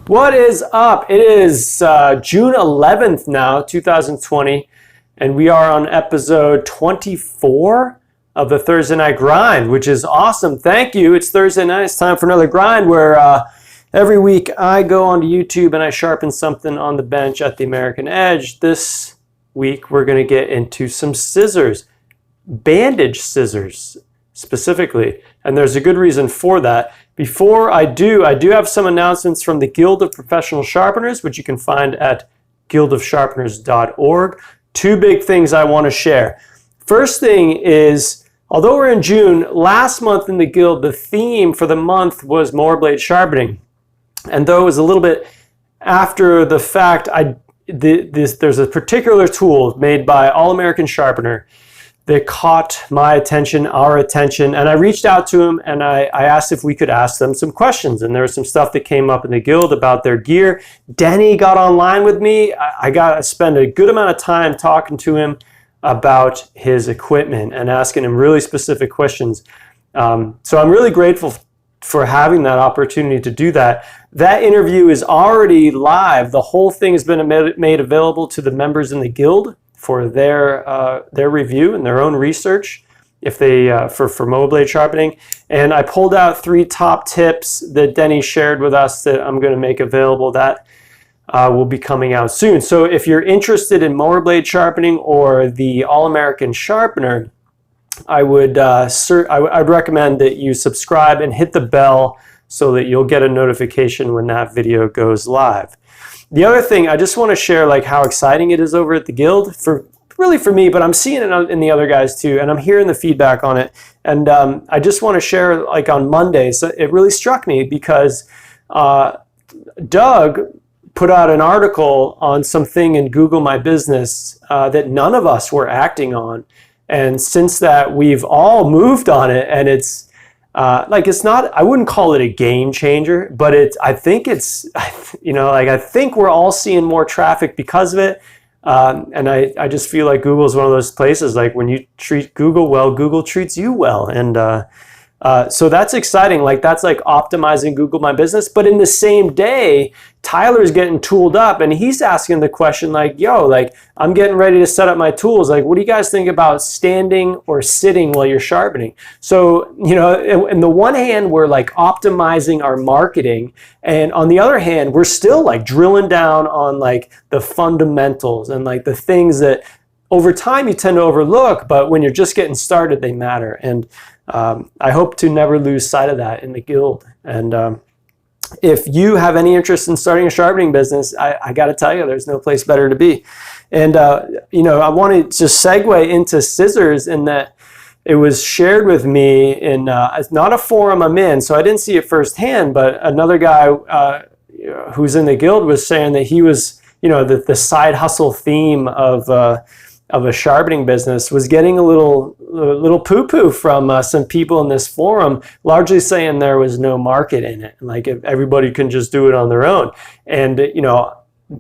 What is up? It is June 11th now, 2020, and we are on episode 24 of the Thursday Night Grind, which is awesome. Thank you. It's Thursday night. It's time for another grind where every week I go onto YouTube and I sharpen something on the bench at the American Edge. This week we're going to get into some scissors, bandage scissors specifically, and there's a good reason for that. Before I do have some announcements from the Guild of Professional Sharpeners, which you can find at guildofsharpeners.org. Two big things I want to share. First thing is, although we're in June, last month in the Guild, the theme for the month was mower blade sharpening. And though it was a little bit after the fact, there's a particular tool made by All American Sharpener that caught my attention, our attention, and I reached out to him and I asked if we could ask them some questions. And there was some stuff that came up in the Guild about their gear. Denny got online with me. I got to spend a good amount of time talking to him about his equipment and asking him really specific questions. So I'm really grateful for having that opportunity to do that. That interview is already live. The whole thing has been made available to the members in the Guild for their review and their own research if they for mower blade sharpening. And I pulled out 3 top tips that Denny shared with us that I'm going to make available. That will be coming out soon. So if you're interested in mower blade sharpening or the All-American Sharpener, I would I'd recommend that you subscribe and hit the bell so that you'll get a notification when that video goes live. The other thing, I just want to share like how exciting it is over at the Guild, really for me, but I'm seeing it in the other guys too, and I'm hearing the feedback on it. And I just want to share, like on Monday, so it really struck me because Doug put out an article on something in Google My Business that none of us were acting on. And since that, we've all moved on it, and it's it's not, I wouldn't call it a game changer, but I think we're all seeing more traffic because of it. And I just feel like Google is one of those places, like when you treat Google well, Google treats you well. And so that's exciting. Like that's like optimizing Google My Business. But in the same day, Tyler's getting tooled up and he's asking the question like, yo, like I'm getting ready to set up my tools. Like, what do you guys think about standing or sitting while you're sharpening? So, in the one hand, we're like optimizing our marketing. And on the other hand, we're still like drilling down on like the fundamentals and like the things that over time you tend to overlook, but when you're just getting started, they matter. And I hope to never lose sight of that in the Guild. And if you have any interest in starting a sharpening business, I got to tell you, there's no place better to be. And, I want to just segue into scissors in that it was shared with me in, it's not a forum I'm in, so I didn't see it firsthand, but another guy who's in the Guild was saying that he was, the side hustle theme of a sharpening business was getting a little poo-poo from some people in this forum, largely saying there was no market in it, like if everybody can just do it on their own. And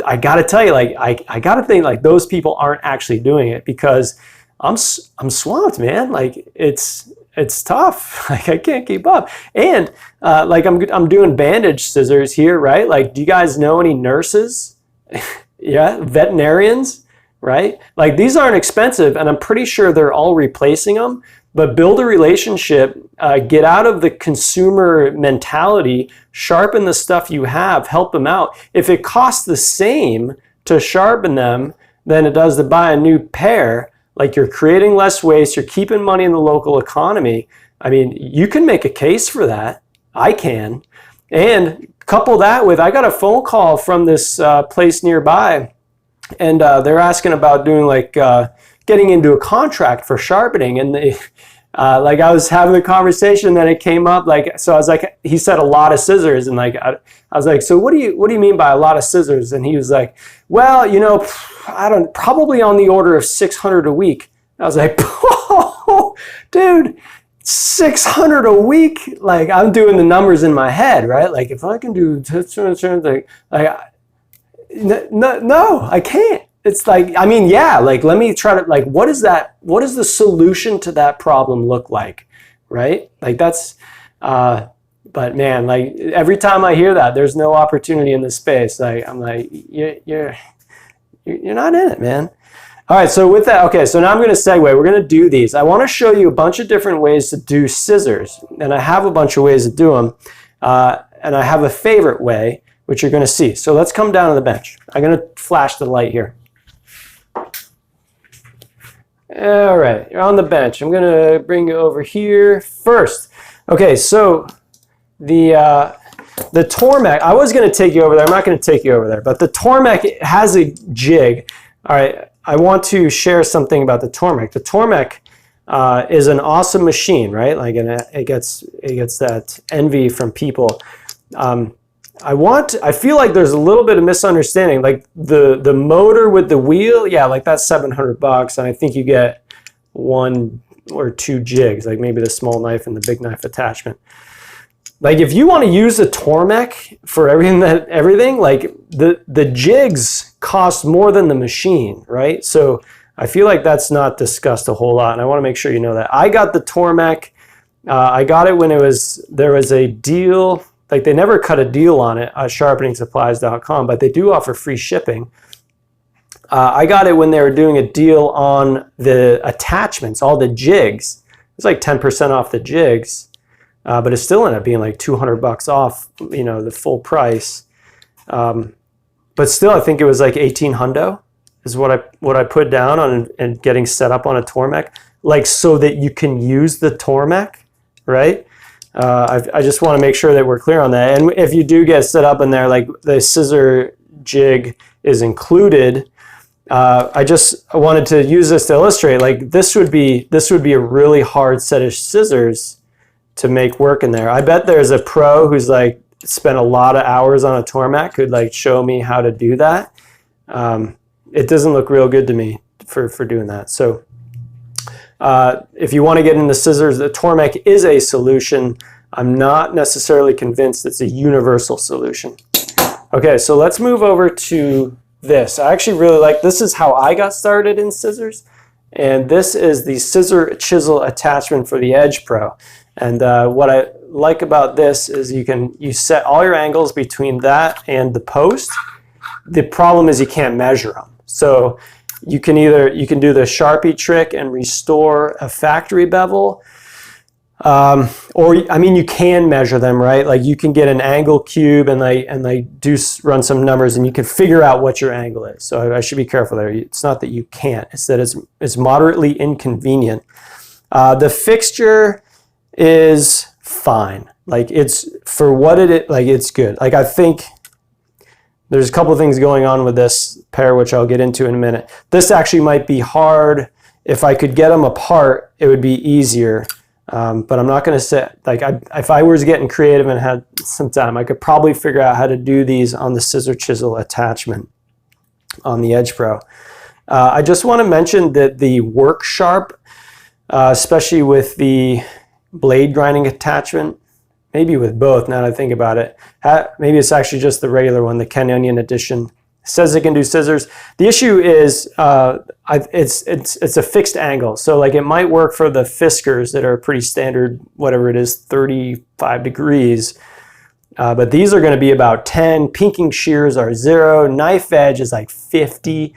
I got to tell you, like I got to think like those people aren't actually doing it because I'm swamped, man. Like it's tough. Like I can't keep up. And like I'm doing bandage scissors here, right? Like, do you guys know any nurses? Yeah, veterinarians. Right? Like these aren't expensive and I'm pretty sure they're all replacing them, but build a relationship, get out of the consumer mentality, sharpen the stuff you have, help them out. If it costs the same to sharpen them than it does to buy a new pair, like you're creating less waste, you're keeping money in the local economy. I mean, you can make a case for that. I can. And couple that with, I got a phone call from this place nearby. And they're asking about doing like getting into a contract for sharpening, and they like I was having a conversation, then it came up like, so I was like, he said a lot of scissors, and like I was like, so what do you mean by a lot of scissors? And he was like, well, probably on the order of 600 a week. I was like, whoa, dude, 600 a week? Like I'm doing the numbers in my head, right? Like if I can do no, I can't. It's like, I mean, yeah, like let me try to, like, what does the solution to that problem look like, right? Like that's, But man, like every time I hear that, there's no opportunity in this space. Like I'm like, you're not in it, man. All right, so with that, okay, so now I'm going to segue. We're going to do these. I want to show you a bunch of different ways to do scissors, and I have a bunch of ways to do them, and I have a favorite way, which you're going to see. So let's come down to the bench. I'm going to flash the light here. All right, you're on the bench. I'm going to bring you over here first. Okay, so the Tormek, I was going to take you over there. I'm not going to take you over there, but the Tormek has a jig. All right, I want to share something about the Tormek. The Tormek is an awesome machine, right? Like, and it gets that envy from people. I feel like there's a little bit of misunderstanding. Like the motor with the wheel, yeah, like that's $700, and I think you get 1 or 2 jigs, like maybe the small knife and the big knife attachment. Like if you want to use a Tormek for everything, like the jigs cost more than the machine, right? So I feel like that's not discussed a whole lot, and I want to make sure you know that. I got the Tormek. I got it when there was a deal. Like they never cut a deal on it at sharpeningsupplies.com, but they do offer free shipping. I got it when they were doing a deal on the attachments, all the jigs. It was like 10% off the jigs. But it still ended up being like $200 off, you know, the full price. But still, I think it was like 18 hundo is what I put down on and getting set up on a Tormek, like so that you can use the Tormek, right? I just want to make sure that we're clear on that. And if you do get set up in there, like the scissor jig is included. I wanted to use this to illustrate, like this would be a really hard set of scissors to make work in there. I bet there's a pro who's like spent a lot of hours on a Tormek could like show me how to do that. It doesn't look real good to me for doing that. So if you want to get into scissors, the Tormek is a solution. I'm not necessarily convinced it's a universal solution. Okay, so let's move over to this. I actually really like, this is how I got started in scissors. And this is the scissor chisel attachment for the Edge Pro. And what I like about this is you set all your angles between that and the post. The problem is you can't measure them. So you can do the Sharpie trick and restore a factory bevel, or I mean you can measure them, right? Like you can get an angle cube and they do run some numbers and you can figure out what your angle is. So I should be careful there. It's not that you can't. It's that it's moderately inconvenient. The fixture is fine. Like it's for what it is, like it's good. Like I think there's a couple of things going on with this pair, which I'll get into in a minute. This actually might be hard. If I could get them apart, it would be easier. But I'm not going to say, like, if I was getting creative and had some time, I could probably figure out how to do these on the scissor chisel attachment on the Edge Pro. I just want to mention that the Work Sharp, especially with the blade grinding attachment, maybe with both now that I think about it, maybe it's actually just the regular one, the Ken Onion edition, says it can do scissors. The issue is it's a fixed angle, so like it might work for the Fiskars that are pretty standard, whatever it is, 35 degrees, but these are going to be about 10. Pinking shears are 0. Knife edge is like 50.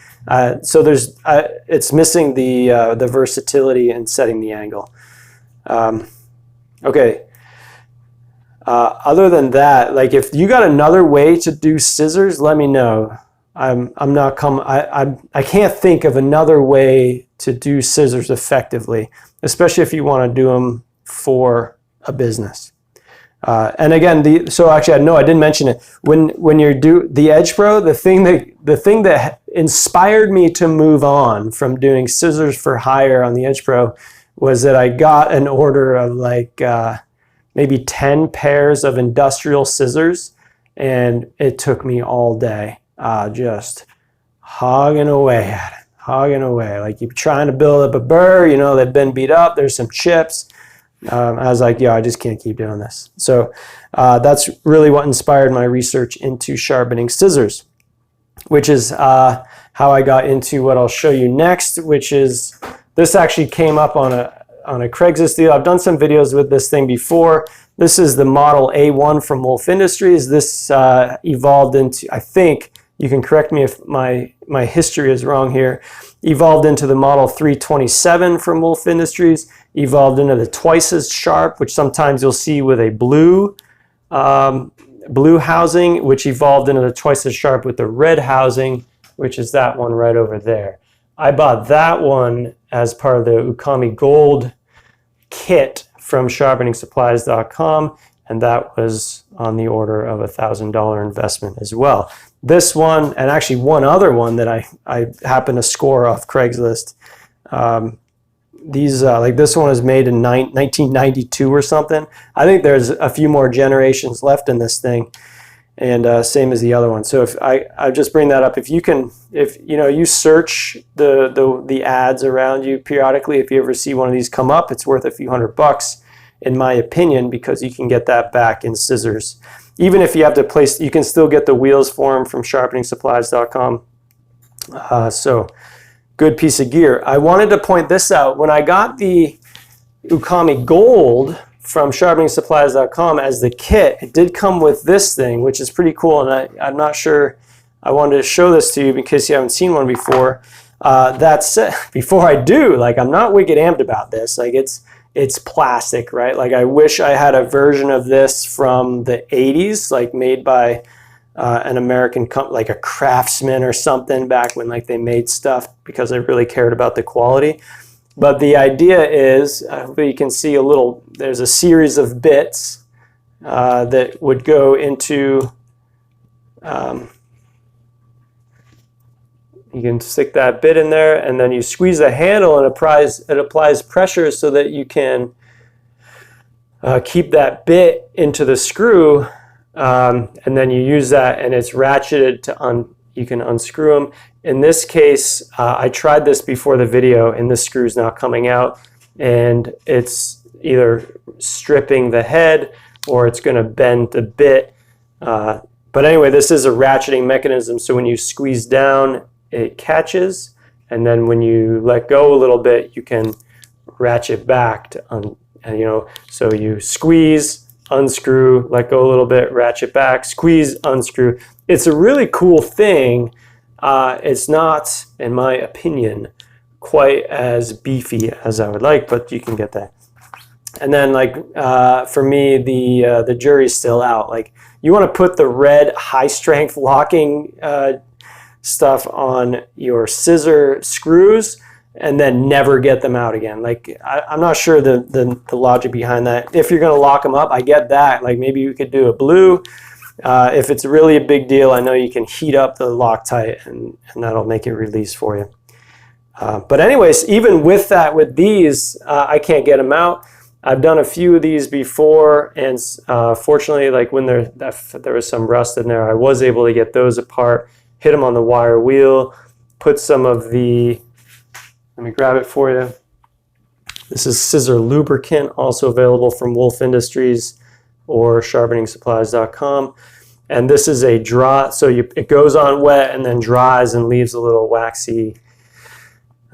So there's it's missing the versatility in setting the angle. Okay. Other than that, like if you got another way to do scissors, let me know. I can't think of another way to do scissors effectively, especially if you want to do them for a business. And again, so actually, no, I didn't mention it. When you do the Edge Pro, the thing that inspired me to move on from doing scissors for hire on the Edge Pro was that I got an order of like maybe 10 pairs of industrial scissors, and it took me all day. Just hogging away at it, hogging away. Like you're trying to build up a burr, you know, they've been beat up, there's some chips. I was like, yeah, I just can't keep doing this. So that's really what inspired my research into sharpening scissors, which is how I got into what I'll show you next, which is, this actually came up on a Craigslist deal. I've done some videos with this thing before. This is the model A1 from Wolf Industries. This evolved into, I think, you can correct me if my history is wrong here, evolved into the model 327 from Wolf Industries, evolved into the twice as sharp, which sometimes you'll see with a blue housing, which evolved into the twice as sharp with the red housing, which is that one right over there. I bought that one as part of the Ukami Gold kit from sharpeningsupplies.com, and that was on the order of $1,000 investment as well. This one, and actually one other one that I happened to score off Craigslist, like this one was made in 1992 or something. I think there's a few more generations left in this thing, and same as the other one. So if I just bring that up, if you you search the ads around you periodically, if you ever see one of these come up, it's worth a few $100 in my opinion, because you can get that back in scissors. Even if you have to place, you can still get the wheels for them from sharpeningsupplies.com. So good piece of gear. I wanted to point this out. When I got the Ukami Gold from sharpeningsupplies.com as the kit, it did come with this thing, which is pretty cool. And I'm not sure, I wanted to show this to you in case you haven't seen one before. That said, before I do, like, I'm not wicked amped about this. Like, it's plastic, right? Like, I wish I had a version of this from the 80s, like made by an American company, like a Craftsman or something, back when like they made stuff, because I really cared about the quality. But the idea is, you can see there's a series of bits that would go into, you can stick that bit in there, and then you squeeze the handle, and it applies pressure so that you can keep that bit into the screw, and then you use that, and it's ratcheted to you can unscrew them. In this case, I tried this before the video, and this screw's not coming out, and it's either stripping the head or it's going to bend the bit. But anyway, this is a ratcheting mechanism, so when you squeeze down, it catches, and then when you let go a little bit, you can ratchet back to so you squeeze, unscrew, let go a little bit, ratchet back, squeeze, unscrew. It's a really cool thing. It's not, in my opinion, quite as beefy as I would like, but you can get that. And then, like, for me, the jury's still out. Like, you want to put the red high strength locking stuff on your scissor screws and then never get them out again. Like, I'm not sure the logic behind that. If you're going to lock them up, I get that. Like, maybe you could do a blue. If it's really a big deal, I know you can heat up the Loctite, and that'll make it release for you. But anyways, even with that, with these, I can't get them out. I've done a few of these before, and fortunately, like when there was some rust in there, I was able to get those apart, hit them on the wire wheel, put some of the, let me grab it for you. This is scissor lubricant, also available from Wolf Industries or sharpeningsupplies.com. And this is a dry, so it goes on wet and then dries and leaves a little waxy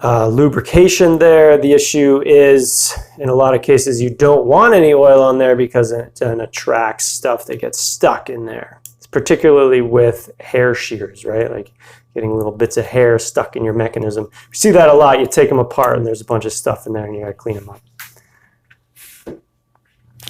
lubrication there. The issue is, in a lot of cases, you don't want any oil on there because it attracts stuff that gets stuck in there. It's particularly with hair shears, right? Like getting little bits of hair stuck in your mechanism. You see that a lot. You take them apart and there's a bunch of stuff in there and you gotta clean them up.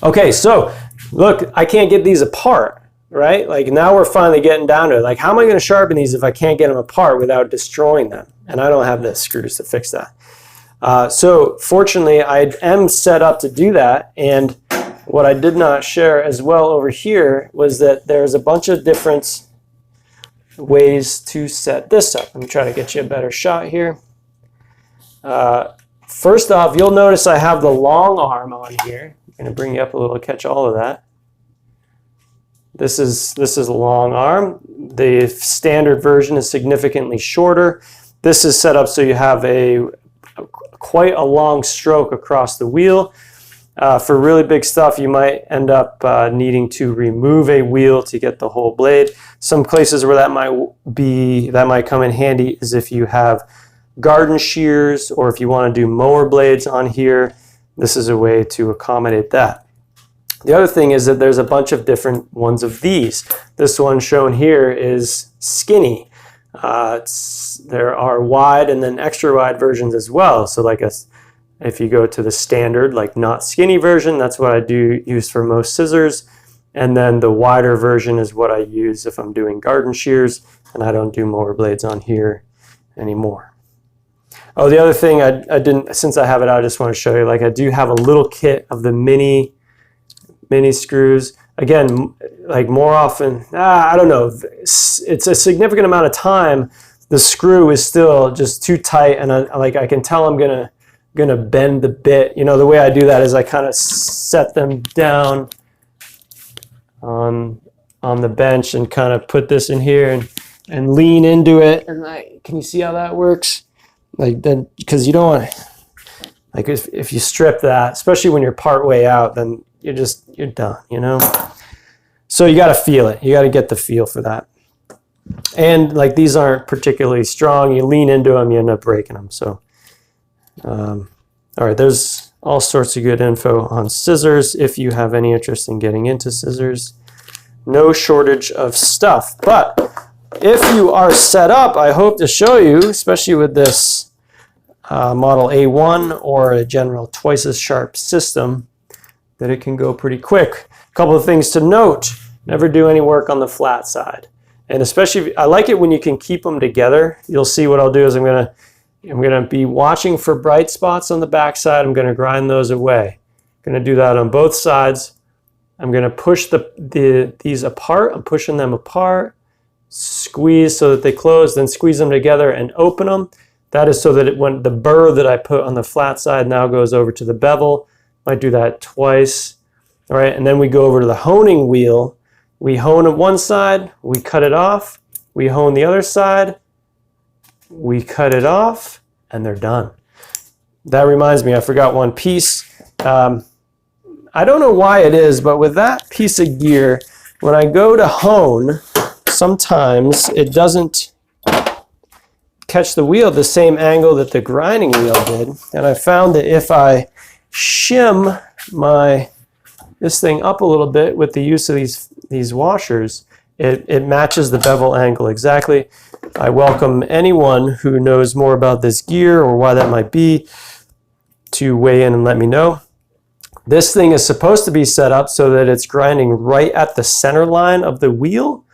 Okay, so look, I can't get these apart, right? Like now we're finally getting down to it. Like, how am I gonna sharpen these if I can't get them apart without destroying them? And I don't have the screws to fix that. So fortunately, I am set up to do that. And what I did not share as well over here was that there's a bunch of different ways to set this up. Let me try to get you a better shot here. First off, you'll notice I have the long arm on here. I'm going to bring you up a little to catch all of that. This is a long arm. The standard version is significantly shorter. This is set up so you have quite a long stroke across the wheel. For really big stuff, you might end up needing to remove a wheel to get the whole blade. Some places where that might come in handy is if you have garden shears, or if you want to do mower blades on here. This is a way to accommodate that. The other thing is that there's a bunch of different ones of these. This one shown here is skinny. There are wide and then extra wide versions as well. So like if you go to the standard, like not skinny version, that's what I do use for most scissors. And then the wider version is what I use if I'm doing garden shears, and I don't do mower blades on here anymore. Oh, the other thing I didn't, since I have it out, I just want to show you, like I do have a little kit of the mini screws. Again, like more often, I don't know, it's a significant amount of time the screw is still just too tight, and I can tell I'm gonna bend the bit. You know, the way I do that is I kind of set them down on the bench and kind of put this in here and lean into it. And can you see how that works? Like then, because you don't want, like if you strip that, especially when you're part way out, then you're done, you know? So you got to feel it. You got to get the feel for that. And like these aren't particularly strong. You lean into them, you end up breaking them. So, all right, there's all sorts of good info on scissors. If you have any interest in getting into scissors, no shortage of stuff. But if you are set up, I hope to show you, especially with this model A1 or a general twice as sharp system, that it can go pretty quick. A couple of things to note: never do any work on the flat side, and especially I like it when you can keep them together. You'll see what I'll do is I'm gonna be watching for bright spots on the back side. I'm gonna grind those away. I'm gonna do that on both sides. I'm gonna push these apart. I'm pushing them apart, squeeze so that they close, then squeeze them together and open them. That is so that when the burr that I put on the flat side now goes over to the bevel. Might do that twice. All right, and then we go over to the honing wheel. We hone at one side, we cut it off. We hone the other side, we cut it off, and they're done. That reminds me, I forgot one piece. I don't know why it is, but with that piece of gear, when I go to hone, sometimes it doesn't catch the wheel the same angle that the grinding wheel did. And I found that if I shim this thing up a little bit with the use of these washers, it matches the bevel angle exactly. I welcome anyone who knows more about this gear or why that might be to weigh in and let me know. This thing is supposed to be set up so that it's grinding right at the center line of the wheel,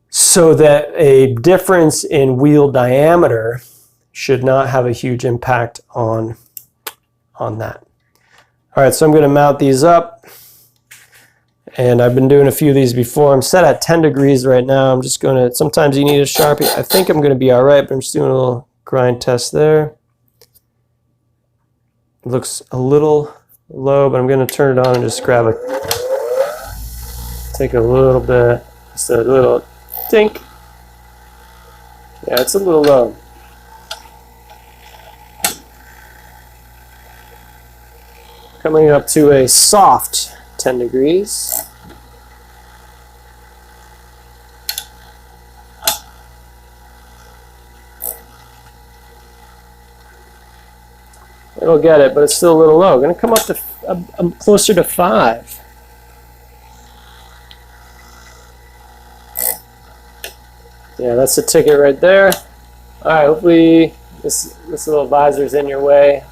so that a difference in wheel diameter should not have a huge impact on that. All right, so I'm going to mount these up, and I've been doing a few of these before. I'm set at 10 degrees right now. I'm just going to, sometimes you need a Sharpie. I think I'm going to be all right, but I'm just doing a little grind test there. It looks a little low, but I'm going to turn it on and just take a little bit, just a little tink. Yeah, it's a little low. Coming up to a soft 10 degrees. It'll get it, but it's still a little low. Going to come up to closer to 5. Yeah, that's the ticket right there. All right, hopefully this little visor's in your way.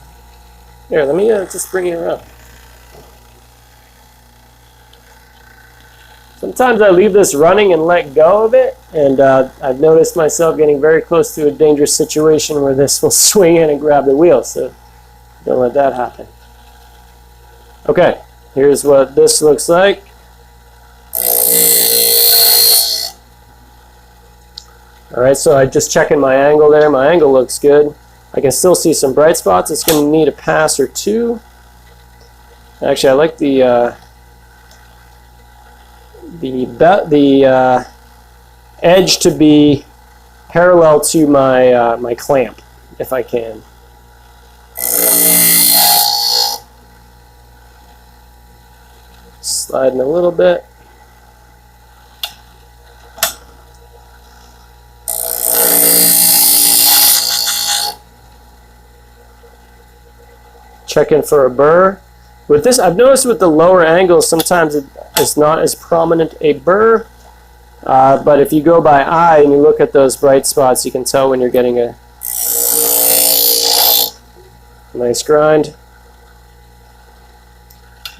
Here, let me just bring it around. Sometimes I leave this running and let go of it, and I've noticed myself getting very close to a dangerous situation where this will swing in and grab the wheel, so don't let that happen. Okay, here's what this looks like. All right, so I'm just checking my angle there. My angle looks good. I can still see some bright spots. It's going to need a pass or two. Actually, I like the edge to be parallel to my my clamp, if I can. Sliding a little bit. Checking for a burr. With this, I've noticed with the lower angles, sometimes it's not as prominent a burr, but if you go by eye and you look at those bright spots, you can tell when you're getting a nice grind.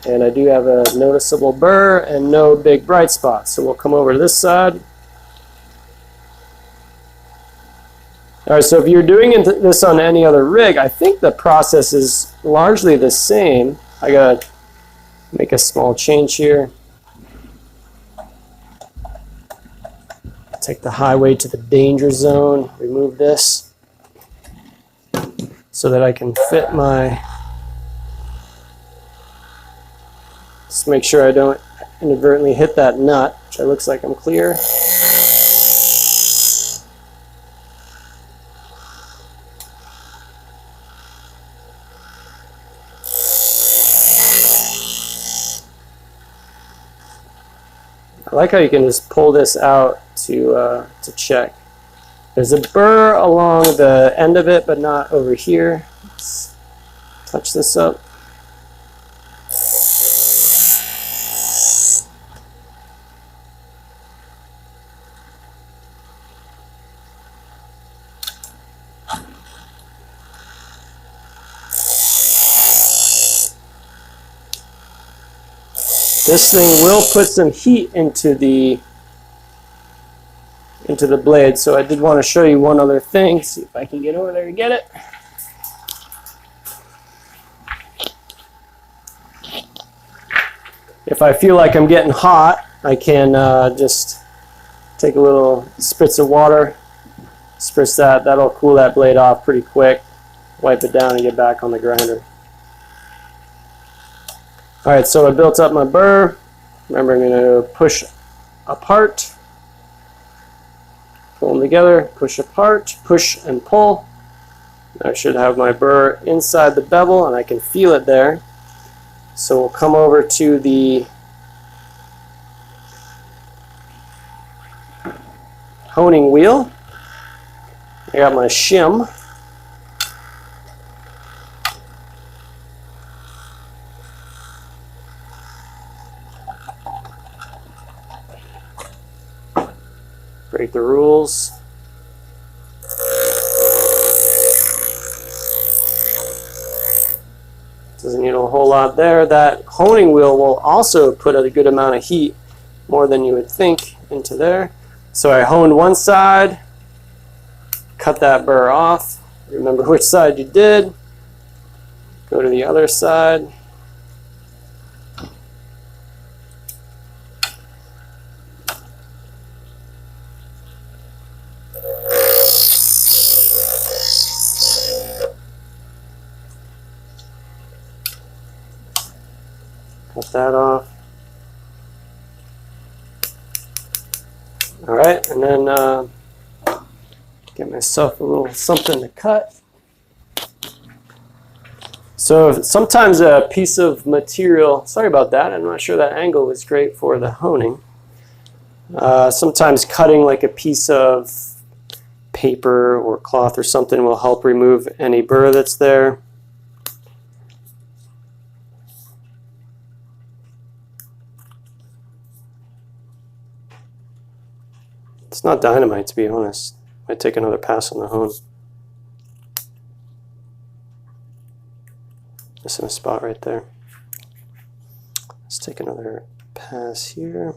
And I do have a noticeable burr and no big bright spots. So we'll come over to this side. All right, so if you're doing this on any other rig, I think the process is largely the same. I gotta make a small change here. Take the highway to the danger zone, remove this so that I can fit my, just make sure I don't inadvertently hit that nut, which looks like I'm clear. I like how you can just pull this out to check. There's a burr along the end of it, but not over here. Let's touch this up. This thing will put some heat into the blade, so I did want to show you one other thing. See if I can get over there and get it. If I feel like I'm getting hot, I can just take a little spritz of water, spritz that. That'll cool that blade off pretty quick. Wipe it down and get back on the grinder. All right, so I built up my burr. Remember, I'm going to push apart, pull them together, push apart, push and pull. I should have my burr inside the bevel, and I can feel it there. So we'll come over to the honing wheel. I got my shim. Break the rules. Doesn't need a whole lot there. That honing wheel will also put a good amount of heat, more than you would think, into there. So I honed one side, cut that burr off. Remember which side you did. Go to the other side. Cut that off. All right, and then get myself a little something to cut. So sometimes a piece of material, sorry about that, I'm not sure that angle was great for the honing. Sometimes cutting like a piece of paper or cloth or something will help remove any burr that's there. It's not dynamite, to be honest. Might take another pass on the hone. Missing a spot right there. Let's take another pass here.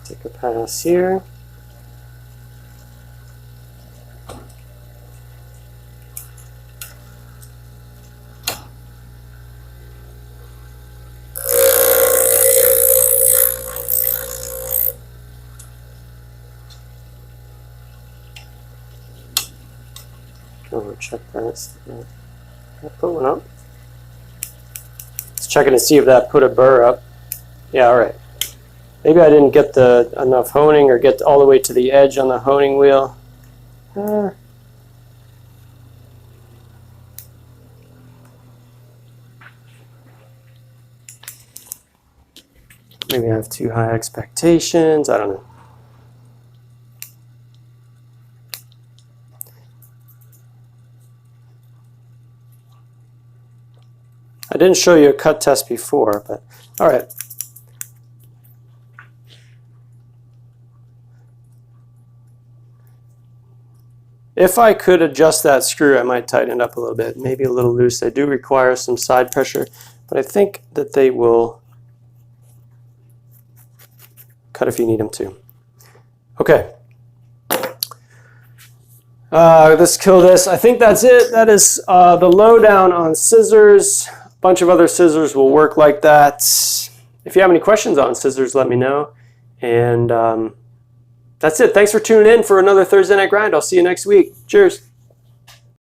Take a pass here. Over check that. I'll put one up. Just checking to see if that put a burr up. Yeah, all right. Maybe I didn't get enough honing or get all the way to the edge on the honing wheel. Maybe I have too high expectations. I don't know. I didn't show you a cut test before, but all right. If I could adjust that screw, I might tighten it up a little bit, maybe a little loose. They do require some side pressure, but I think that they will cut if you need them to. Okay. Let's kill this. I think that's it. That is the lowdown on scissors. A bunch of other scissors will work like that. If you have any questions on scissors, let me know. And that's it. Thanks for tuning in for another Thursday Night Grind. I'll see you next week. Cheers.